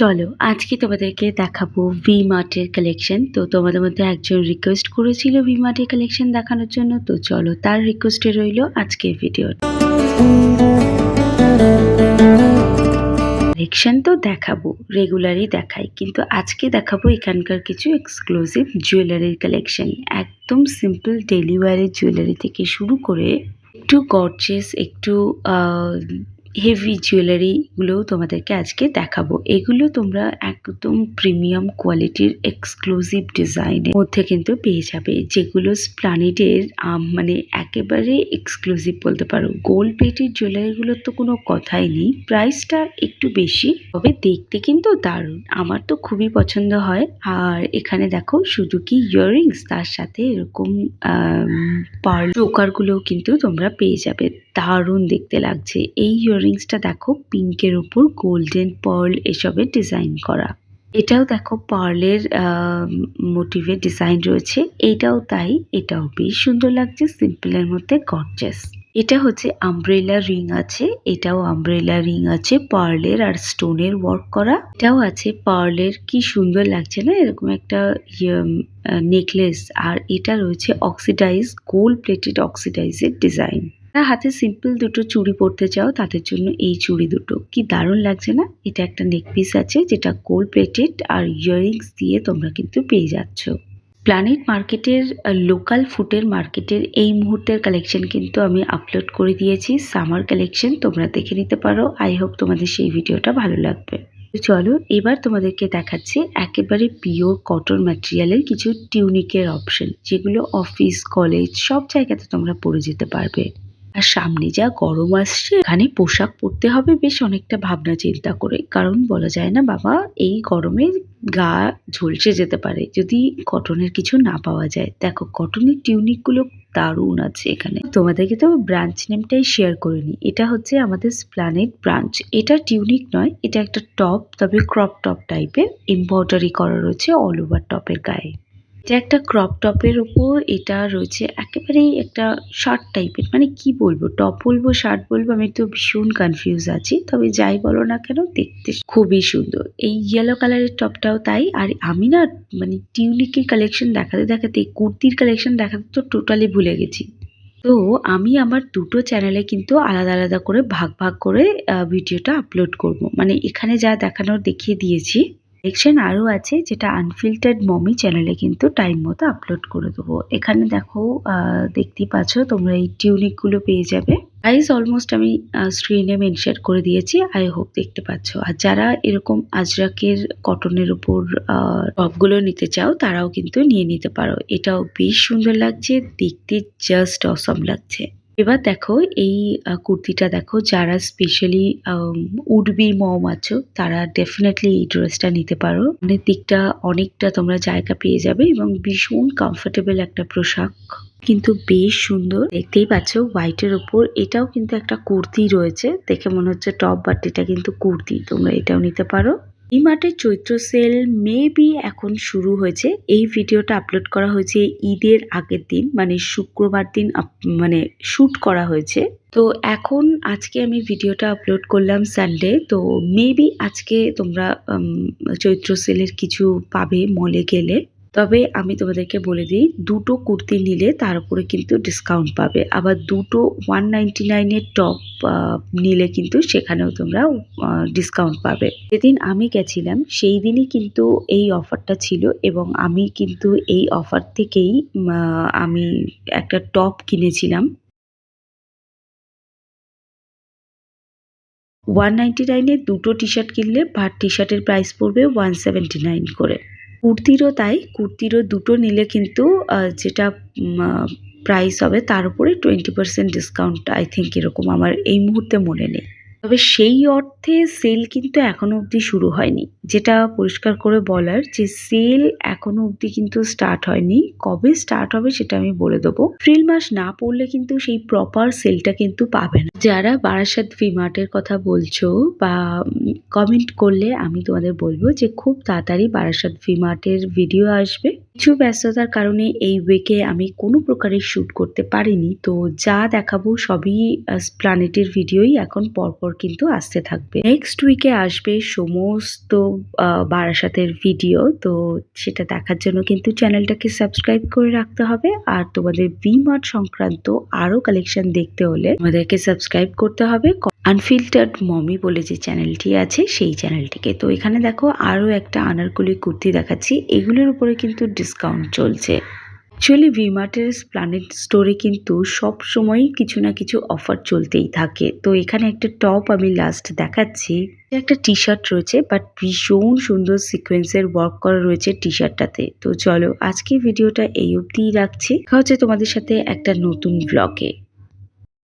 চলো আজকে তোমাদেরকে দেখাবো ভি মার্টের কালেকশন। তো তোমাদের মধ্যে একজন রিকোয়েস্ট করেছিল ভি মার্টের কালেকশন দেখানোর জন্য, তো চলো তার রিকোয়েস্টে রইলো আজকের ভিডিও। কালেকশন তো দেখাবো, রেগুলারই দেখাই, কিন্তু আজকে দেখাবো এখানকার কিছু এক্সক্লুসিভ জুয়েলারির কালেকশন। একদম সিম্পল ডেলি ওয়্যারের জুয়েলারি থেকে শুরু করে একটু গর্জিয়াস, একটু হেভি জুয়েলারিগুলোও তোমাদেরকে আজকে দেখাবো। এগুলো তোমরা একদম প্রিমিয়াম কোয়ালিটির এক্সক্লুসিভ ডিজাইনের মধ্যে কিন্তু পেয়ে যাবে, যেগুলো স্প্লানেডের মানে একেবারে এক্সক্লুসিভ বলতে পারো। গোল্ড প্লেটের জুয়েলারিগুলোর তো কোনো কথাই নেই, প্রাইসটা একটু বেশি, তবে দেখতে কিন্তু দারুণ, আমার তো খুবই পছন্দ হয়। আর এখানে দেখো শুধু কি ইয়াররিংস, তার সাথে এরকম পার্ল চোকারগুলোও কিন্তু তোমরা পেয়ে যাবে, দারুণ দেখতে লাগছে। এই ইয়াররিংসটা দেখো পিঙ্কের উপর গোল্ডেন পার্ল এসবের ডিজাইন করা, এটাও দেখো পার্লের মোটিভের ডিজাইন রয়েছে, এটাও তাই, এটাও বেশ সুন্দর লাগছে, সিম্পলের মধ্যে গর্জিয়াস। এটা হচ্ছে আমব্রেলা রিং আছে, এটাও আমব্রেলা রিং আছে পার্লের আর স্টোনের ওয়ার্ক করা, এটাও আছে পার্লের, কি সুন্দর লাগছে না এরকম একটা নেকলেস। আর এটা রয়েছে অক্সিডাইজ, গোল্ড প্লেটেড অক্সিডাইজের ডিজাইন। তারা হাতে সিম্পল দুটো চুড়ি পরতে চাও তাদের জন্য এই চুড়ি দুটো কি দারুণ লাগছে না। এটা একটা নেক পিস আছে যেটা গোল্ড প্লেটেড, আর ইয়াররিংস দিয়ে তোমরা কিন্তু পেয়ে যাচ্ছ। প্ল্যানেট মার্কেটের লোকাল ফুডের মার্কেটের এই মুহূর্তের কালেকশন কিন্তু আমি আপলোড করে দিয়েছি, সামার কালেকশন, তোমরা দেখে নিতে পারো। আই হোপ তোমাদের সেই ভিডিওটা ভালো লাগবে। চলো এবার তোমাদেরকে দেখাচ্ছি একেবারে পিওর কটন ম্যাটেরিয়ালের কিছু টিউনিকের অপশন, যেগুলো অফিস কলেজ সব জায়গাতে তোমরা পরে যেতে পারবে। আর সামনে যা গরম আসছে, এখানে পোশাক পরতে হবে বেশ অনেকটা ভাবনা চিন্তা করে, কারণ বলা যায় না বাবা, এই গরমে গা ঝলসে যেতে পারে যদি কটনের কিছু না পাওয়া যায়। দেখো কটনের টিউনিক গুলো দারুণ আছে এখানে। তোমাদেরকে তো ব্রাঞ্চ নেমটাই শেয়ার করে নি, এটা হচ্ছে আমাদের স্প্লানেড ব্রাঞ্চ। এটা টিউনিক নয়, এটা একটা টপ, তবে ক্রপ টপ টাইপের, এমব্রয়ডারি করা রয়েছে অল ওভার টপের গায়ে। এটা একটা ক্রপ টপের উপর এটা রয়েছে একেবারেই একটা শার্ট টাইপের, মানে কি বলবো, টপ বলবো শার্ট বলবো, আমি তো ভীষণ কনফিউজ আছি, তবে যাই বলো না কেন দেখতে খুবই সুন্দর। এই ইয়েলো কালারের টপটাও তাই। আর আমি না মানে টিউনিকের কালেকশন দেখাতে দেখাতে কুর্তির কালেকশন দেখাতে তো টোটালি ভুলে গেছি। তো আমি আমার দুটো চ্যানেলে কিন্তু আলাদা আলাদা করে ভাগ ভাগ করে ভিডিওটা আপলোড করব, মানে এখানে যা দেখানোর দেখিয়ে দিয়েছি, কালেকশন আরও আছে যেটা আনফিল্টার্ড মমি চ্যানেলে কিন্তু টাইম মতো আপলোড করে দেবো। এখানে দেখো দেখতেই পাচ্ছ তোমরা এই টিউনিকগুলো পেয়ে যাবে, প্রাইস অলমোস্ট আমি স্ক্রিনে মেনশন করে দিয়েছি, আই হোপ দেখতে পাচ্ছ। আর যারা এরকম আজরাকের কটনের উপর টপগুলো নিতে চাও তারাও কিন্তু নিয়ে নিতে পারো, এটাও বেশ সুন্দর লাগছে দেখতে, জাস্ট অসম লাগছে। এবার দেখো এই কুর্তিটা দেখো, যারা স্পেশালি উডবি মম আছো তারা ডেফিনেটলি এই ড্রেসটা নিতে পারো, মানে দিকটা অনেকটা তোমরা জায়গা পেয়ে যাবে এবং ভীষণ কমফোর্টেবল একটা পোশাক, কিন্তু বেশ সুন্দর দেখতেই পাচ্ছ হোয়াইটের উপর। এটাও কিন্তু একটা কুর্তি রয়েছে, দেখে মনে হচ্ছে টপ, বাট এটা কিন্তু কুর্তি, তোমরা এটাও নিতে পারো। ভি মার্টের চৈত্র সেল মেবি এখন শুরু হয়েছে, এই ভিডিওটা আপলোড করা হয়েছে ঈদের আগের দিন, মানে শুক্রবার দিন মানে শুট করা হয়েছে। তো এখন আজকে আমি ভিডিওটা আপলোড করলাম সানডে, তো মেবি আজকে তোমরা চৈত্র সেলের কিছু পাবে মলে গেলে। তবে আমি তোমাদেরকে বলে দিই, দুটো কুর্তি নিলে তার উপরে কিন্তু ডিসকাউন্ট পাবে, আবার দুটো 199-এর টপ নিলে কিন্তু সেখানেও তোমরা ডিসকাউন্ট পাবে। যেদিন আমি গেছিলাম সেই দিনই কিন্তু এই অফারটা ছিল, এবং আমি কিন্তু এই অফার থেকেই আমি একটা টপ কিনেছিলাম। 199-এর দুটো টি শার্ট কিনলে পার টি শার্টের প্রাইস পড়বে 179 করে। কুর্তিরও তাই, কুর্তিরও দুটো নিলে কিন্তু যেটা প্রাইস হবে তার উপরে 20% ডিসকাউন্ট, আই থিঙ্ক এরকম, আমার এই মুহূর্তে মনে নেই। তবে সেই অর্থে সেল কিন্তু এখনো অবধি শুরু হয়নি, যেটা পরিষ্কার করে বলার যে সেল এখনো অবধি কিন্তু স্টার্ট হয়নি, কবে স্টার্ট হবে সেটা আমি বলে দেবো। এপ্রিল মাস না পড়লে কিন্তু সেই প্রপার সেলটা কিন্তু পাবে না। যারা বারাসাত ভি মার্টের কথা বলছো বা কমেন্ট করলে, আমি তোমাদের বলবো যে খুব তাড়াতাড়ি বারাসাত ভি মার্টের ভিডিও আসবে, কিছু ব্যস্ততার কারণে এই উইকে আমি কোনো প্রকারের শ্যুট করতে পারিনি। তো যা দেখাবো সবই প্ল্যানেটের ভিডিওই এখন পরপর কিন্তু আসতে থাকবে। নেক্সট উইকে আসবে সমস্ত বারাসাতের ভিডিও। তো সেটা দেখার জন্য কিন্তু চ্যানেলটাকে সাবস্ক্রাইব করে রাখতে হবে। আর তোমাদের ভি-মার্ট সংক্রান্ত আরও কালেকশন দেখতে হলে আমাদেরকে সাবস্ক্রাইব করতে হবে আনফিল্টার্ড মমি বলে যে চ্যানেলটি আছে সেই চ্যানেলটিকে। তো এখানে দেখো আরও একটা আনারকলি কুর্তি দেখাচ্ছি, এগুলোর উপরে কিন্তু ডিসকাউন্ট চলছে। অ্যাকচুয়ালি ভি-মার্টের প্ল্যানেট স্টোরে কিন্তু সব সময়ই কিছু না কিছু অফার চলতেই থাকে। তো এখানে একটা টপ আমি লাস্ট দেখাচ্ছি, একটা টি শার্ট রয়েছে বাট ভীষণ সুন্দর সিকোয়েন্সের ওয়ার্ক করা রয়েছে টি শার্টটাতে। তো চলো আজকে ভিডিওটা এই অবধিই রাখছি, দেখা হচ্ছে তোমাদের সাথে একটা নতুন ব্লগে।